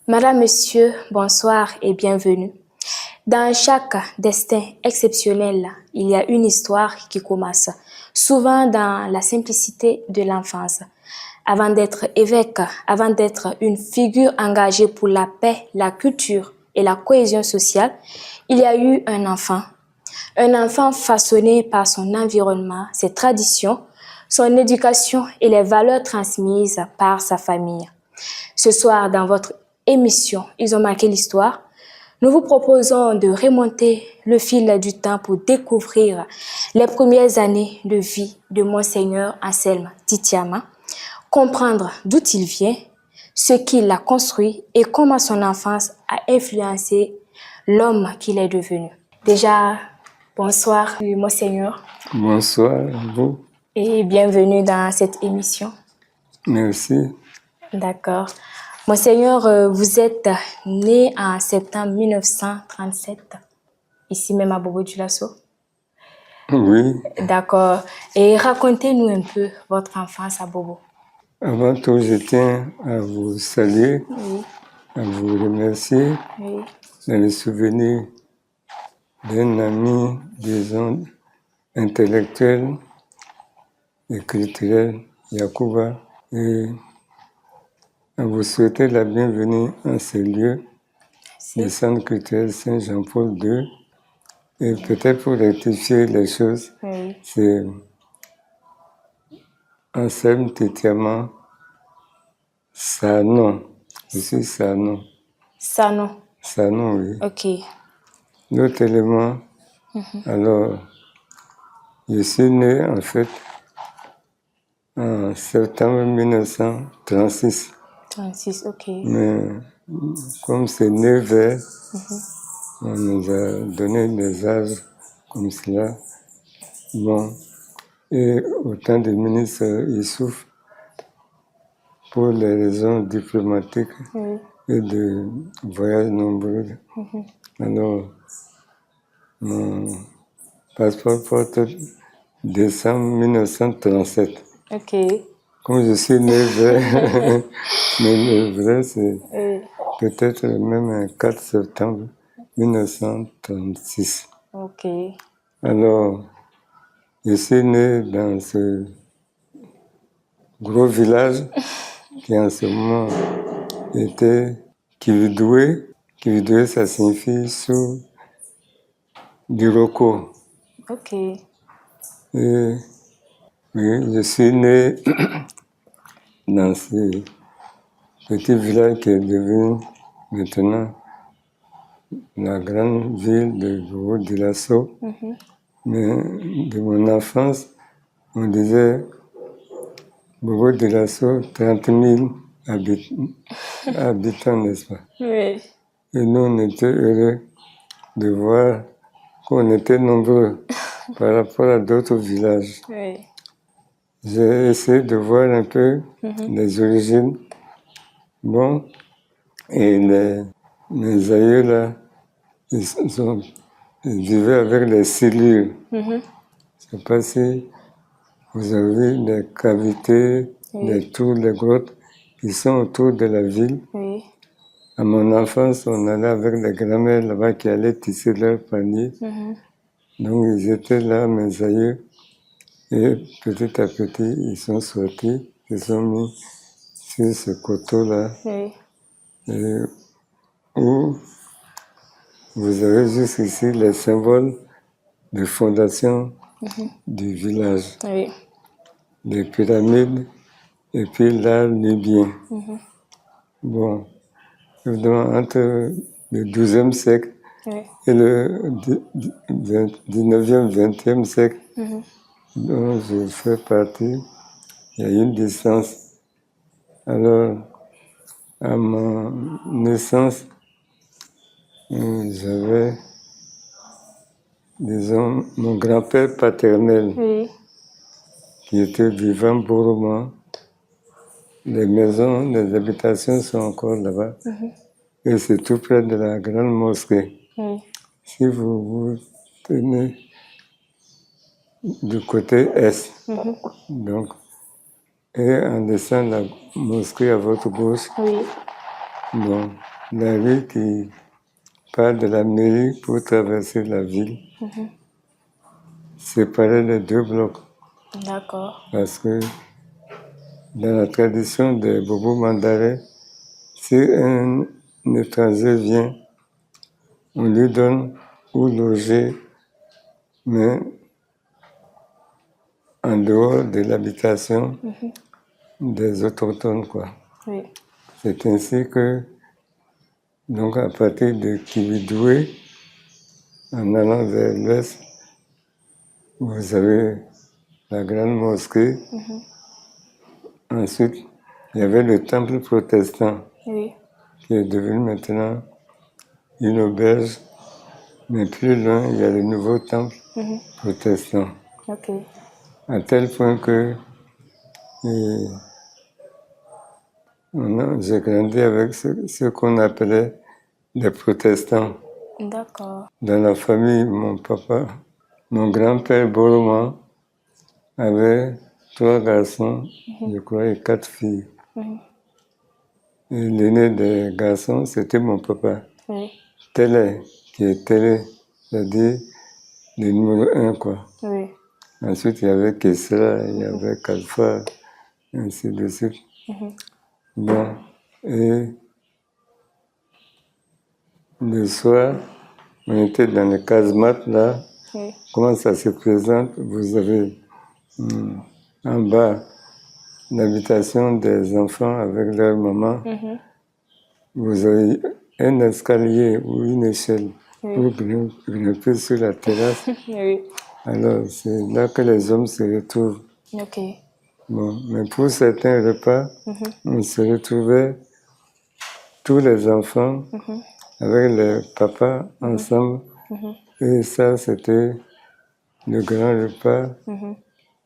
Madame, Monsieur, bonsoir et bienvenue. Dans chaque destin exceptionnel, il y a une histoire qui commence, souvent dans la simplicité de l'enfance. Avant d'être évêque, avant d'être une figure engagée pour la paix, la culture et la cohésion sociale, il y a eu un enfant. Un enfant façonné par son environnement, ses traditions, son éducation et les valeurs transmises par sa famille. Ce soir, dans votre émission Ils ont marqué l'histoire, nous vous proposons de remonter le fil du temps pour découvrir les premières années de vie de Monseigneur Anselme Titiama, comprendre d'où il vient, ce qui l'a construit et comment son enfance a influencé l'homme qu'il est devenu. Déjà, bonsoir Monseigneur. Bonsoir à vous. Et bienvenue dans cette émission. Merci. D'accord. Monseigneur, vous êtes né en septembre 1937, ici même à Bobo-Dioulasso. Oui. D'accord. Et racontez-nous un peu votre enfance à Bobo. Avant tout, je tiens à vous saluer, Oui. à vous remercier Oui. dans le souvenir d'un ami, disons, intellectuel et culturel, Yacouba, et à vous souhaiter la bienvenue en ces lieux, le Centre culturel Saint-Jean-Paul II. Et peut-être pour rectifier les choses, Oui. c'est Anselme Titiama Sanon. Je suis Sanon. Sanon. Sanon, oui. Ok. L'autre élément, alors, je suis né en fait en septembre 1936. 36, ok. Mais comme c'est né vers, on nous a donné des âges comme cela. Bon, et au temps du ministre Issouf, pour les raisons diplomatiques Oui. et de voyages nombreux, alors mon passeport porte décembre 1937. Ok. Comme je suis né vers, mais le vrai c'est Oui. peut-être même un 4 septembre 1936. Ok. Alors, je suis né dans ce gros village qui en ce moment était Kividoué. Kividoué, ça signifie sous Biroko. Ok. Et oui, je suis né dans ce petit village qui est devenu maintenant la grande ville de Bobo-Dioulasso. Mais de mon enfance, on disait Bobo-Dioulasso, 30 000 habitants, n'est-ce pas? Oui. Et nous, on était heureux de voir qu'on était nombreux par rapport à d'autres villages. Oui. J'ai essayé de voir un peu les origines. Bon, et mes aïeux là, ils vivaient avec les cellules. Je ne sais pas si vous avez les cavités, les tours, les grottes qui sont autour de la ville. Oui. À mon enfance, on allait avec les grand-mères là-bas qui allaient tisser leur panier. Donc ils étaient là, mes aïeux. Et petit à petit, ils sont sortis, ils sont mis sur ce coteau-là, Oui. où vous avez jusqu'ici les symboles de fondation du village, Oui. les pyramides et puis l'art libyen. Bon, évidemment, entre le XIIe siècle Oui. et le 19e, 20e siècle, dont je fais partie, il y a une distance. Alors, à ma naissance, j'avais, disons, mon grand-père paternel Oui. qui était vivant Bouroma. Les maisons, les habitations sont encore là-bas. Et c'est tout près de la grande mosquée. Oui. Si vous vous tenez du côté est, donc, et en laissant la mosquée à votre gauche, Oui. bon, la rue qui part de la mairie pour traverser la ville, séparait les deux blocs. D'accord. Parce que dans la tradition des Bobo Mandara, si un étranger vient, on lui donne où loger, mais en dehors de l'habitation des autochtones, quoi. Oui. C'est ainsi que, donc à partir de Kividoué, en allant vers l'ouest, vous avez la grande mosquée. Ensuite, il y avait le temple protestant, Oui. qui est devenu maintenant une auberge. Mais plus loin, il y a le nouveau temple protestant. Ok. À tel point que j'ai grandi avec ce qu'on appelait les protestants. D'accord. Dans la famille, mon grand-père Boroma avait 3 garçons, je crois, et 4 filles. Et l'aîné des garçons, c'était mon papa. Oui. Télé, qui est Télé, c'est-à-dire le numéro 1, quoi. Oui. Ensuite, il y avait Kessra, il y avait Kalfa, ainsi de suite. Bon, et le soir, on était dans les casemates, là. Oui. Comment ça se présente? Vous avez en bas l'habitation des enfants avec leur maman. Vous avez un escalier ou une échelle pour grimper sur la terrasse. Oui. Alors, c'est là que les hommes se retrouvent. Ok. Bon, mais pour certains repas, on se retrouvait tous les enfants avec les papas ensemble. Et ça, c'était le grand repas.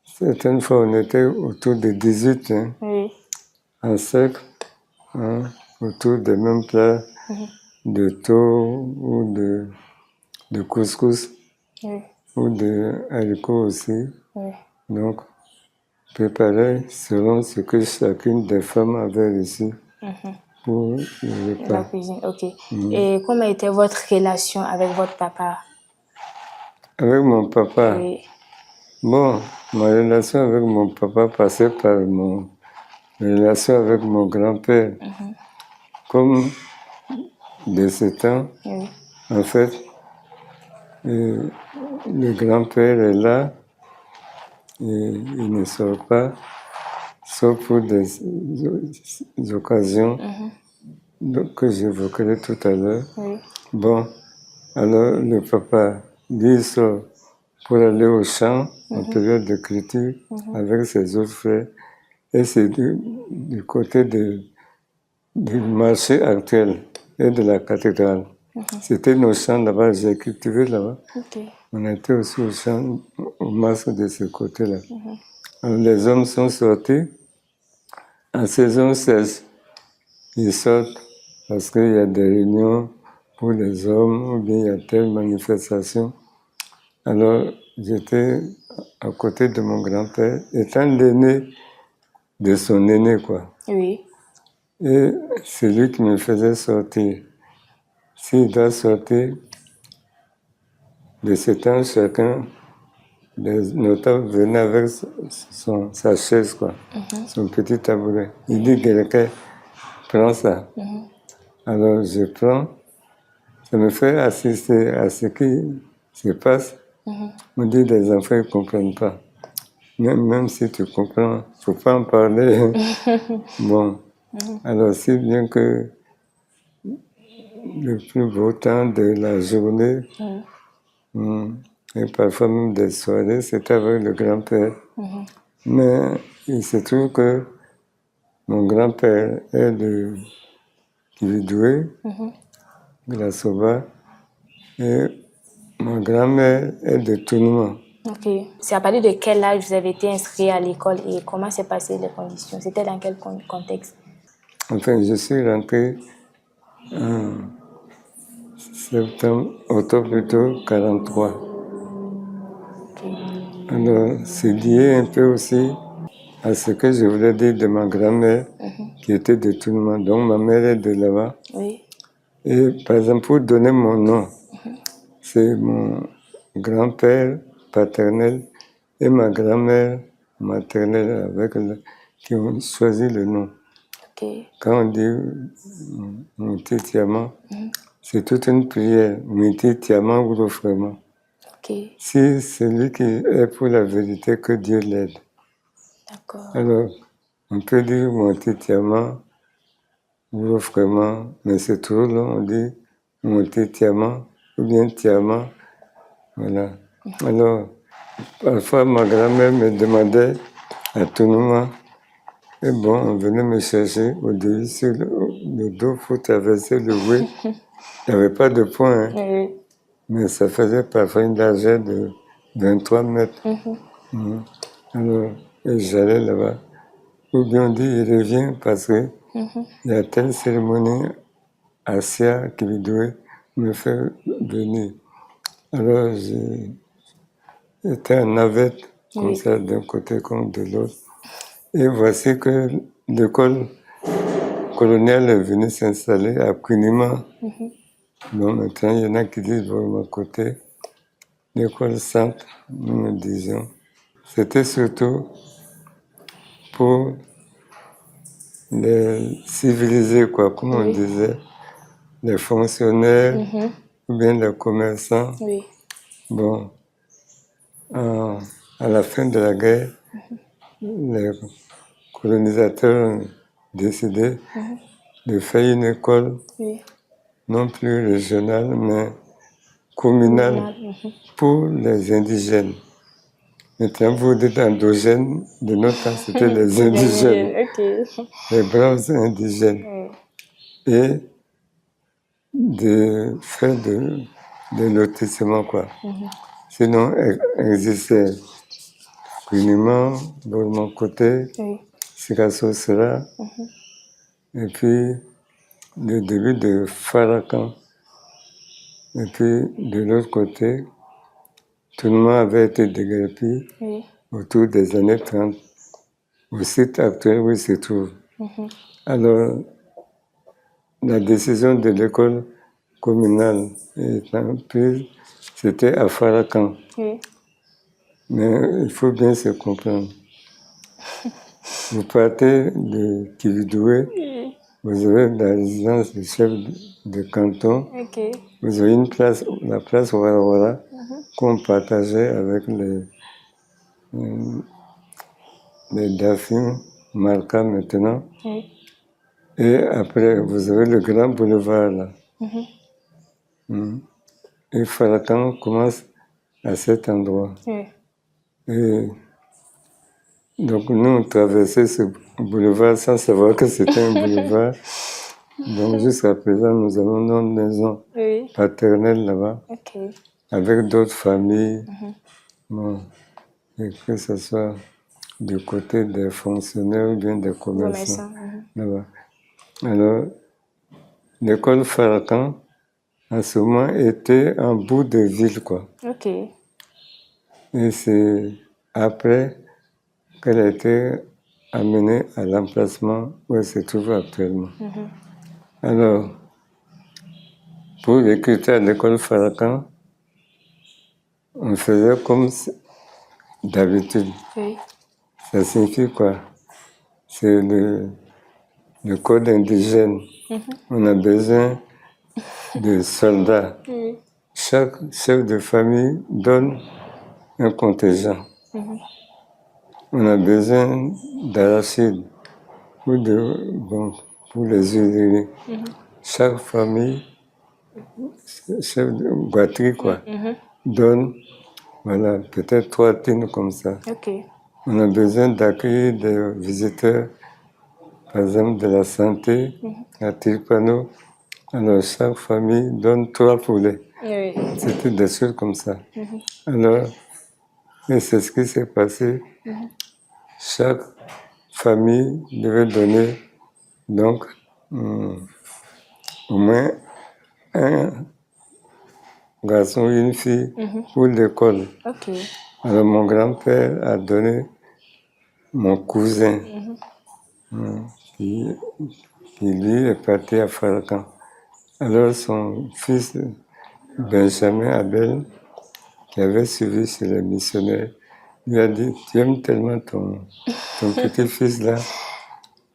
Certaines fois, on était autour de 18, hein, Oui. en cercle, hein, autour des mêmes plats de thon ou de couscous Oui. ou de haricots aussi. Oui. Donc, préparé selon ce que chacune des femmes avait reçu pour le La repas. cuisine, ok. Et comment était votre relation avec votre papa? Avec mon papa, Oui. bon, ma relation avec mon papa passait par mon relation avec mon grand-père. Comme de ce temps, Oui. en fait, le grand-père est là et il ne sort pas, sauf pour des occasions que j'évoquerai tout à l'heure. Oui. Bon, alors le papa, lui, sort pour aller au champ en période de culture avec ses autres frères. Et c'est du côté du marché actuel et de la cathédrale. C'était nos champs là-bas, j'ai cultivé là-bas. Ok. On était aussi au champ, au masque de ce côté-là. Alors les hommes sont sortis. En saison sèche, ils sortent parce qu'il y a des réunions pour les hommes ou bien il y a telle manifestation. Alors j'étais à côté de mon grand-père, étant l'aîné de son aîné, quoi. Oui. Et c'est lui qui me faisait sortir. S'il doit sortir, de ce temps, chacun, les notables venaient avec sa chaise, quoi, son petit tabouret. Il dit, quelqu'un, prends ça. Alors je prends, ça me fait assister à ce qui se passe. On dit, les enfants ne comprennent pas. Même si tu comprends, il ne faut pas en parler. Bon, alors si bien que le plus beau temps de la journée, et parfois même des soirées, c'était avec le grand-père. Mais il se trouve que mon grand-père est de Kividoué, de la Soba, et ma grand-mère est de Tounouma. Ok. C'est à partir de quel âge vous avez été inscrit à l'école et comment s'est passé les conditions? C'était dans quel contexte? Enfin, je suis rentré en septembre, octobre plutôt, 43. Alors, c'est lié un peu aussi à ce que je voulais dire de ma grand-mère, qui était de Tounouma. Donc, ma mère est de là-bas. Oui. Et par exemple, pour donner mon nom, c'est mon grand-père paternel et ma grand-mère maternelle qui ont choisi le nom. Ok. Quand on dit Mouti Tiaman, c'est toute une prière. Mouti Tiaman Wurofrema. Ok. Si celui qui est pour la vérité, que Dieu l'aide. D'accord. Alors, on peut dire Mouti Tiaman Wurofrema, mais c'est trop long, on dit Mouti Tiaman ou bien Tiaman. Voilà. Alors, parfois, ma grand-mère me demandait à tout moment, et bon, on venait me chercher au début sur le dos pour traverser le Wé. Il n'y avait pas de point, hein, Oui. mais ça faisait parfois une largeur de 23 mètres. Alors, et j'allais là-bas. Ou bien on dit, il revient parce qu'il y a telle cérémonie à Sia qui devait me faire venir. Alors, j'étais en navette, comme Oui. ça, d'un côté comme de l'autre. Et voici que l'école coloniale est venue s'installer à Kunima. Bon, maintenant, il y en a qui disent, bon, de mon côté, l'école centre, nous disions. C'était surtout pour les civilisés, quoi, comme on Oui. disait, les fonctionnaires ou bien les commerçants. Oui. Bon, à la fin de la guerre, les colonisateurs ont décidé de faire une école Oui. non plus régionale, mais communale pour les indigènes. Maintenant, vous dites endogène, de notre temps, c'était les indigènes, Ok. les braves indigènes. Et de faire des lotissements, quoi. Sinon, existait Kunima, de mon côté, Oui. Sikasso Sera, et puis le début de Farakan. Et puis, de l'autre côté, tout le monde avait été déguerpi Oui. autour des années 30, au site actuel où il se trouve. Alors, la décision de l'école communale étant prise, c'était à Farakan. Oui. Mais il faut bien se comprendre. Vous partez de Kividoué, Oui. vous avez la résidence du chef de canton, Ok. vous avez une place, la place Warawara, qu'on partageait avec les Dafim, Marca maintenant. Oui. Et après, vous avez le grand boulevard là. Et Farakan commence à cet endroit. Oui. Et donc, nous, on traversait ce boulevard sans savoir que c'était un boulevard. Donc, jusqu'à présent, nous avons nos maisons Oui. paternelles là-bas, Ok. avec d'autres familles. Bon, et que ce soit du côté des fonctionnaires ou bien des commerçants là-bas. Alors, l'école Farakan, en ce moment, était en bout de ville, quoi. Ok. Et c'est après qu'elle a été amenée à l'emplacement où elle se trouve actuellement. Alors, pour recruter à l'école Farakan, on faisait comme d'habitude. Oui. Ça signifie quoi? C'est le code indigène. On a besoin de soldats. Oui. Chaque chef de famille donne un contingent. On a besoin d'arachides ou pour les huileries. Chaque famille, chef de boiterie, quoi, donne, voilà, peut-être 3 tonnes comme ça. Ok. On a besoin d'accueillir des visiteurs, par exemple de la santé, à Tirpano. Alors, chaque famille donne 3 poulets. Oui. C'était des choses comme ça. Alors, et c'est ce qui s'est passé. Chaque famille devait donner donc au moins un garçon ou une fille pour l'école. Ok. Alors, mon grand-père a donné mon cousin, qui lui est parti à Farakan. Alors son fils Benjamin Abel, qui avait suivi chez les missionnaires, lui a dit, tu aimes tellement ton petit-fils là,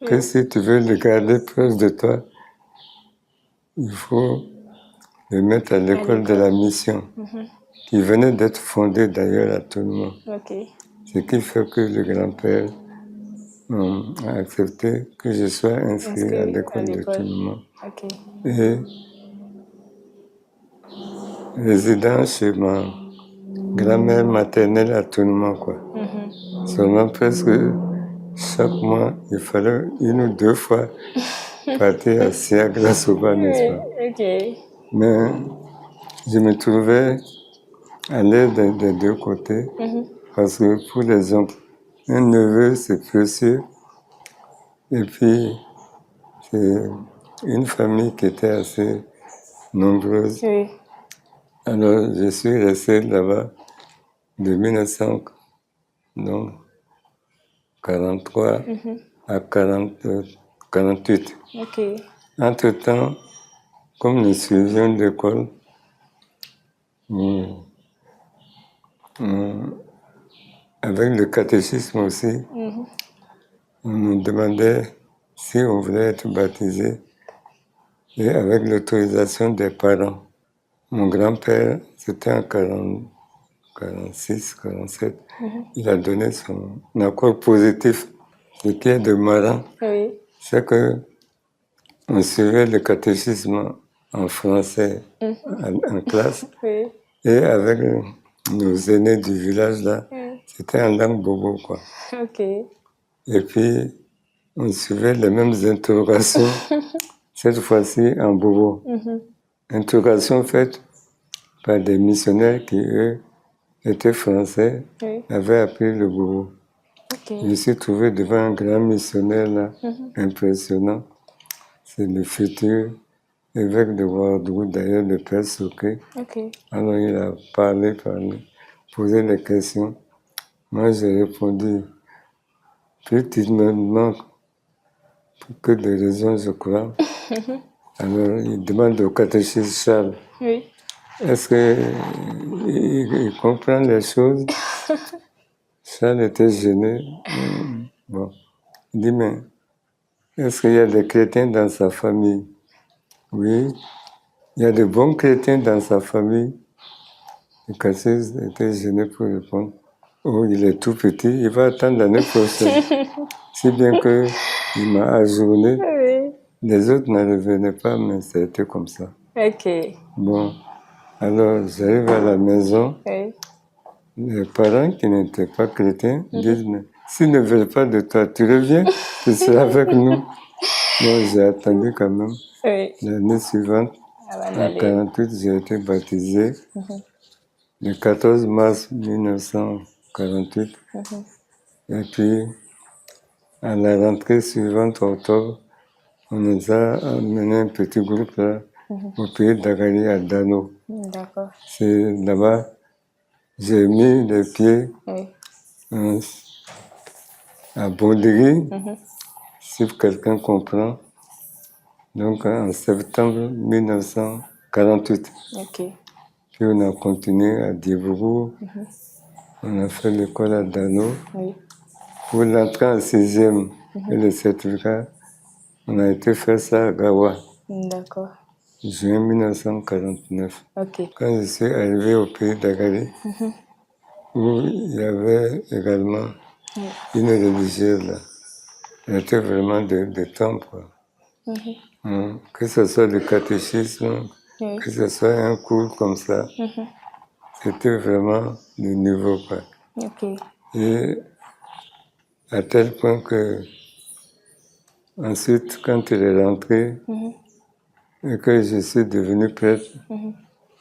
que si tu veux le garder proche de toi, il faut le mettre à l'école de la mission, qui venait d'être fondée d'ailleurs à Toulon. Ok. Ce qui fait que le grand-père a accepté que je sois inscrit à l'école de Toulon. Ok. Et résident chez ma grand-mère maternelle à Toulon, quoi. Seulement presque chaque mois, il fallait 1 ou 2 fois partir à Siagra-Soba, n'est-ce pas? Ok. Mais je me trouvais à l'aise des 2 côtés, parce que pour les oncles, un neveu, c'est précieux. Et puis, c'est une famille qui était assez nombreuse. Oui. Alors, je suis resté là-bas de 1943 à 48. Ok. Entre-temps, comme nous suivions l'école, avec le catéchisme aussi, on nous demandait si on voulait être baptisé et avec l'autorisation des parents. Mon grand-père, c'était en 46, 47, il a donné son accord positif. Ce qui est de marrant, Oui. c'est que on suivait le catéchisme en français en classe, Oui. et avec nos aînés du village là, c'était en langue bobo, quoi. Ok. Et puis, on suivait les mêmes interrogations, cette fois-ci en bobo. Interrogations faites par des missionnaires qui, eux, étaient français, avaient appris le bobo. Ok. Je me suis trouvé devant un grand missionnaire là, impressionnant. C'est le futur évêque de Ouagadougou, d'ailleurs, le père Souké. Ok. Alors il a parlé, posé des questions. Moi, j'ai répondu, plus tu me demandes que de raison, je crois. Alors il demande au catéchisme Charles, Oui. est-ce qu'il comprend les choses? Charles était gêné. Bon. Il dit, mais est-ce qu'il y a des chrétiens dans sa famille? Oui. Il y a de bons chrétiens dans sa famille. Le catéchisme était gêné pour répondre. Oh, il est tout petit, il va attendre l'année prochaine. Si bien qu'il m'a ajourné. Oui. Les autres ne revenaient pas, mais c'était comme ça. Ok. Bon, alors j'arrive à la maison. Oui. Les parents qui n'étaient pas chrétiens disent, mais s'ils ne veulent pas de toi, tu reviens, tu seras avec nous. Bon, j'ai attendu quand même. Oui. L'année suivante, en 48, j'ai été baptisé. Le 14 mars 1948. Et puis, à la rentrée suivante, octobre, on nous a amené un petit groupe là, au pays d'Agali à Dano. D'accord. C'est là-bas, j'ai mis les pieds à Bondegui, si quelqu'un comprend. Donc en septembre 1948. Ok. Puis on a continué à Dibougou, on a fait l'école à Dano. Oui. Pour l'entrée en 6e et le certificat, on a été faire ça à Gawa. D'accord. Juin 1949. Ok. Quand je suis arrivé au pays d'Agali, où il y avait également une religieuse là, elle était vraiment de temps, quoi. Que ce soit le catéchisme, que ce soit un cours comme ça, c'était vraiment du niveau, quoi. Ok. Et à tel point que ensuite, quand elle est rentrée et que je suis devenu prêtre,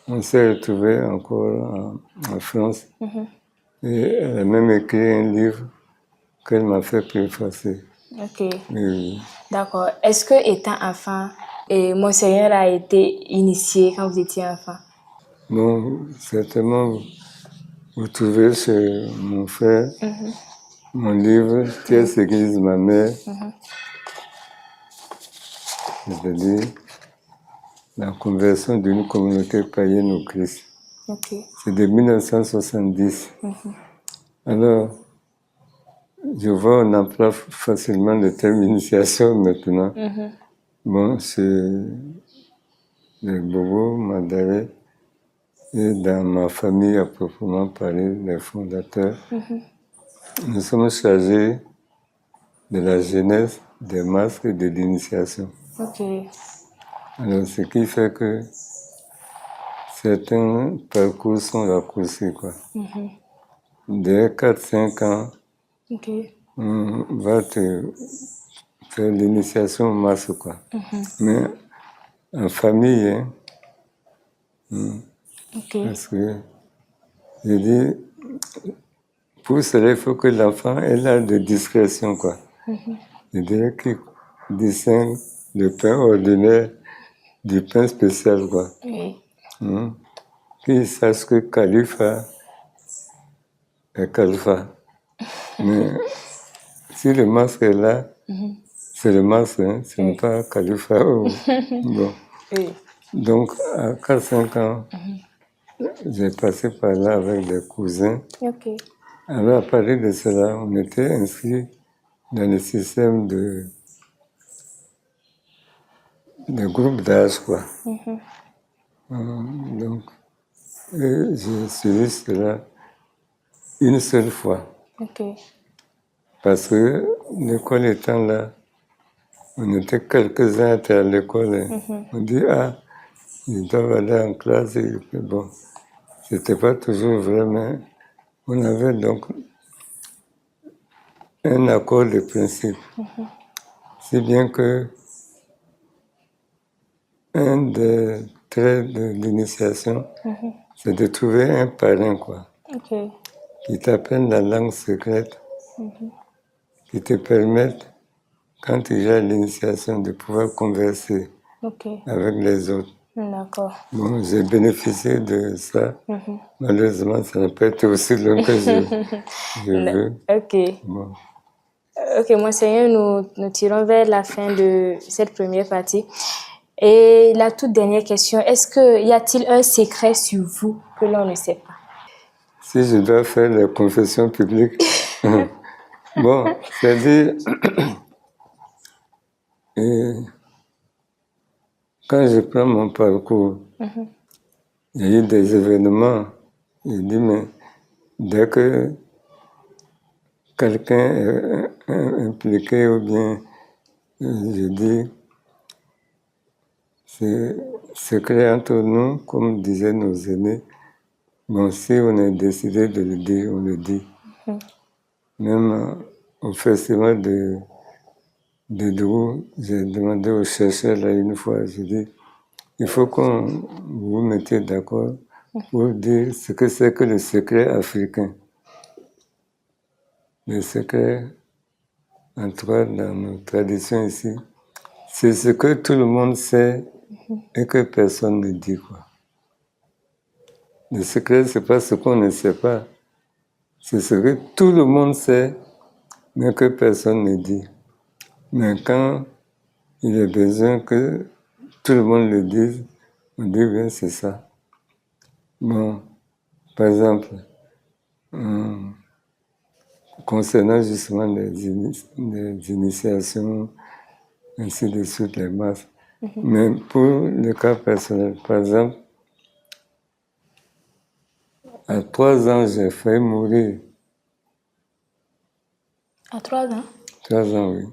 on s'est retrouvés encore en France. Et elle a même écrit un livre qu'elle m'a fait préfacer. Ok. Oui. D'accord. Est-ce que étant enfant, Monseigneur a été initié quand vous étiez enfant? Bon, certainement, vous trouvez chez mon frère mon livre « Tierce Église, ma mère ». C'est-à-dire, la conversion d'une communauté païenne au Christ. Ok. C'est de 1970. Alors, je vois, on emploie facilement le terme initiation maintenant. Bon, c'est le Bobo, Madare, et dans ma famille, à proprement parler, les fondateurs, nous sommes chargés de la jeunesse, des masques et de l'initiation. Ok. Alors, ce qui fait que certains parcours sont raccourcis, quoi. Dès 4-5 ans, Ok. on va te faire l'initiation en masse, quoi. Mais en famille, hein, Ok. parce que je dis, pour cela, il faut que l'enfant ait l'air de discrétion, quoi. Je dirais qu'il distingue le pain ordinaire du pain spécial, quoi. Oui. Qu'il sache que Khalifa est Khalifa. Mais si le masque est là, c'est le masque, hein, ce n'est pas Khalifa. Bon. Oui. Donc, à 4-5 ans, j'ai passé par là avec des cousins. Ok. Alors, à partir de cela, on était inscrits dans le système de groupe d'âge, quoi. Donc, j'ai suivi cela une seule fois. Ok. Parce que l'école étant là, on était quelques-uns à être à l'école. On dit, ah, ils doivent aller en classe. Et puis bon, c'était pas toujours vrai, mais on avait donc un accord de principe. Si bien que un des traits de l'initiation, c'est de trouver un parrain, quoi, Ok. qui t'apprenne la langue secrète, qui te permette, quand tu es à l'initiation, de pouvoir converser Ok. avec les autres. D'accord. Bon, j'ai bénéficié de ça. Malheureusement, ça n'a pas été aussi long que je veux. Ok. Bon. Ok, monseigneur, nous tirons vers la fin de cette première partie. Et la toute dernière question, y a-t-il un secret sur vous que l'on ne sait pas? Si je dois faire la confession publique, bon, c'est-à-dire, quand je prends mon parcours, il y a eu des événements, je dis, mais dès que quelqu'un est impliqué ou bien, je dis, c'est secret entre nous, comme disaient nos aînés. Bon, si on a décidé de le dire, on le dit. Même au festival de Dourou, j'ai demandé aux chercheurs là une fois, j'ai dit, il faut qu'on vous mettiez d'accord pour dire ce que c'est que le secret africain. Le secret, en tout cas dans nos traditions ici, c'est ce que tout le monde sait et que personne ne dit, quoi. Le secret, c'est pas ce qu'on ne sait pas. C'est ce que tout le monde sait, mais que personne ne dit. Mais quand il est besoin que tout le monde le dise, on dit bien c'est ça. Bon, par exemple, concernant justement les initiations, ainsi de suite, les masses. Mais pour le cas personnel, par exemple, à 3 ans, j'ai failli mourir. À 3 ans? 3 ans, oui.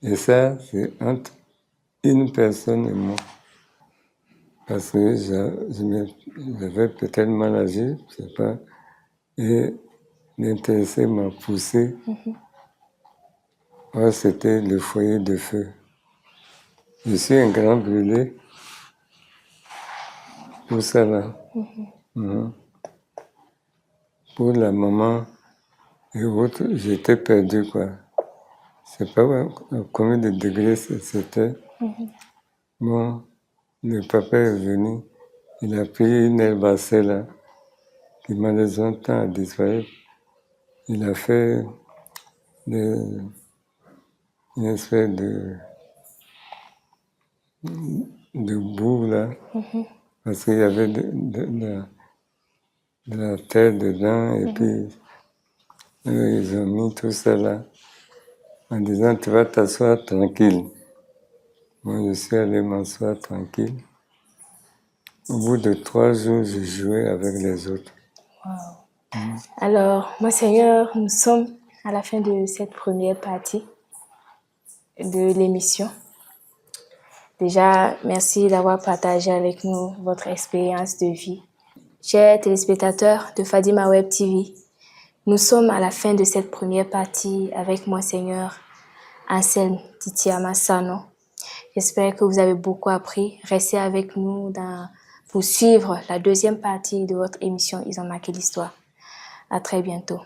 Et ça, c'est entre une personne et moi. Parce que j'avais peut-être mal agi, je ne sais pas. Et l'intéressé m'a poussé. Ouais, c'était le foyer de feu. Je suis un grand brûlé pour ça là. Pour la maman et autres, j'étais perdu, quoi. Je ne sais pas combien de degrés c'était. Bon, le papa est venu, il a pris une herbacée là, qui malheureusement tend à disparaître. Il a fait une espèce de boue là, parce qu'il y avait de la terre dedans, et puis ils ont mis tout ça là, en disant tu vas t'asseoir tranquille. Moi, je suis allé m'asseoir tranquille. Au bout de 3 jours, j'ai joué avec les autres. Alors, Monseigneur, nous sommes à la fin de cette première partie de l'émission. Déjà, merci d'avoir partagé avec nous votre expérience de vie. Chers téléspectateurs de Fadima Web TV, nous sommes à la fin de cette première partie avec Monseigneur Anselme Titiama Sano. J'espère que vous avez beaucoup appris. Restez avec nous pour suivre la deuxième partie de votre émission Ils ont marqué l'histoire. À très bientôt.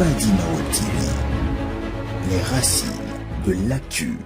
Fadima Web TV, les racines de l'actu.